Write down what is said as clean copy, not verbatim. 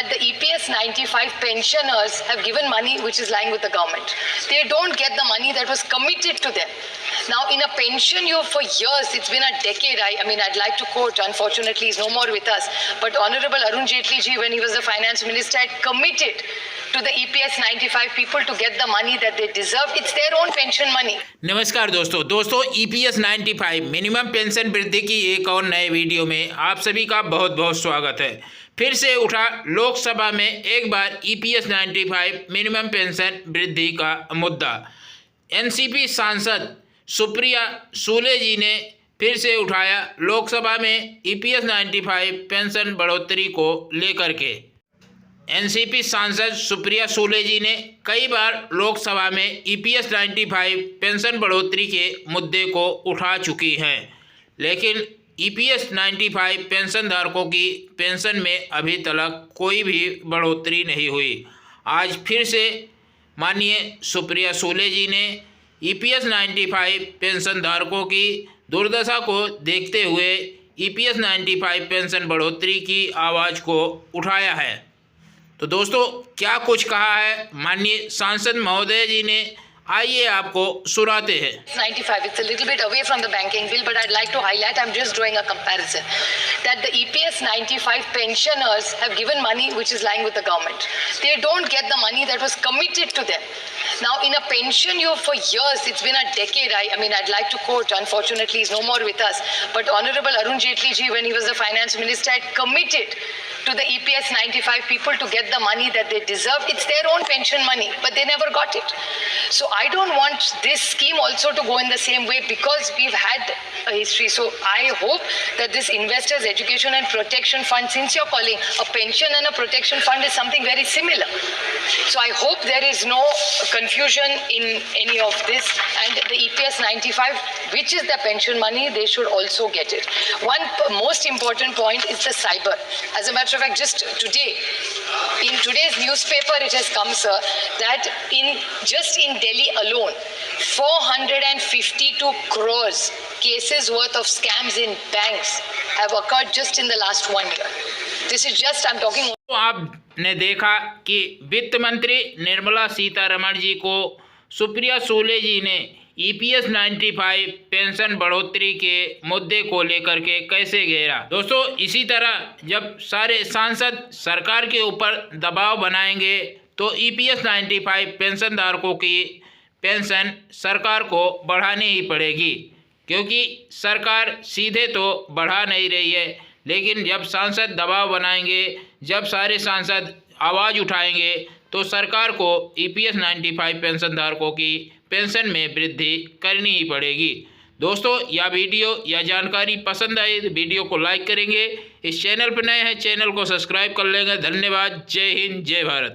that the EPS 95 pensioners have given money which is lying with the government. They don't get the money that was committed to them. Now, in a pension, for years, it's been a decade. I'd like to quote, unfortunately, he's no more with us, but Honorable Arun Jaitley ji, when he was the finance minister, had committed to the EPS 95 people to get the money that they deserve. It's their own pension money. नमस्कार दोस्तों EPS 95 minimum pension वृद्धि की एक और नए video में आप सभी का बहुत बहुत स्वागत है। फिर से उठा लोकसभा में एक बार EPS 95 मिनिमम पेंशन वृद्धि का मुद्दा। एनसीपी सांसद सुप्रिया सूले जी ने फिर से उठाया लोकसभा में EPS 95 पेंशन बढ़ोतरी को लेकर के। एनसीपी सांसद सुप्रिया सूले जी ने कई बार लोकसभा में EPS 95 पेंशन बढ़ोतरी के मुद्दे को उठा चुकी हैं, लेकिन EPS 95 पेंशन धारकों की पेंशन में अभी तक कोई भी बढ़ोतरी नहीं हुई। आज फिर से माननीय सुप्रिया सूले जी ने EPS 95 पेंशन धारकों की दुर्दशा को देखते हुए EPS 95 पेंशन बढ़ोतरी की आवाज़ को उठाया है। तो दोस्तों, क्या कुछ कहा है माननीय सांसद महोदय जी ने, आइए आपको सुनाते हैं। 95, it's a little bit away from the banking bill, but I'd like to highlight, I'm just drawing a comparison, that the EPS 95 pensioners have given money which is lying with the government. They don't get the money that was committed to them. Now, in a pension, for years, it's been a decade. I'd like to quote, unfortunately, he's no more with us, but Honorable Arun Jaitley ji, when he was the finance minister, had committed to the EPS 95 people to get the money that they deserve. It's their own pension money, but they never got it. So I don't want this scheme also to go in the same way, because we've had a history. So I hope that this Investors Education and Protection Fund, since you're calling a pension and a protection fund is something very similar. So I hope there is no confusion in any of this, and the EPS 95, which is the pension money, they should also get it. One most important point is the cyber. As a matter of fact, just today, in today's newspaper, it has come, sir, that just in Delhi alone, 452 crores cases worth of scams in banks have occurred just in the last 1 year. This is just, I'm talking. तो आपने देखा कि वित्त मंत्री निर्मला सीतारमण जी को सुप्रिया सूले जी ने EPS 95 pension बढ़ोतरी के मुद्दे को लेकर के कैसे घेरा। दोस्तों, इसी तरह जब सारे सांसद सरकार के ऊपर दबाव बनाएंगे तो EPS 95 पेंशन धारकों की पेंशन सरकार को बढ़ानी ही पड़ेगी, क्योंकि सरकार सीधे तो बढ़ा नहीं रही है, लेकिन जब सांसद दबाव बनाएंगे, जब सारे सांसद आवाज़ उठाएंगे तो सरकार को EPS 95 पेंशन धारकों की पेंशन में वृद्धि करनी ही पड़ेगी। दोस्तों, यह वीडियो या जानकारी पसंद आई तो वीडियो को लाइक करेंगे। इस चैनल पर नए हैं, चैनल को सब्सक्राइब कर लेंगे। धन्यवाद। जय हिंद, जय भारत।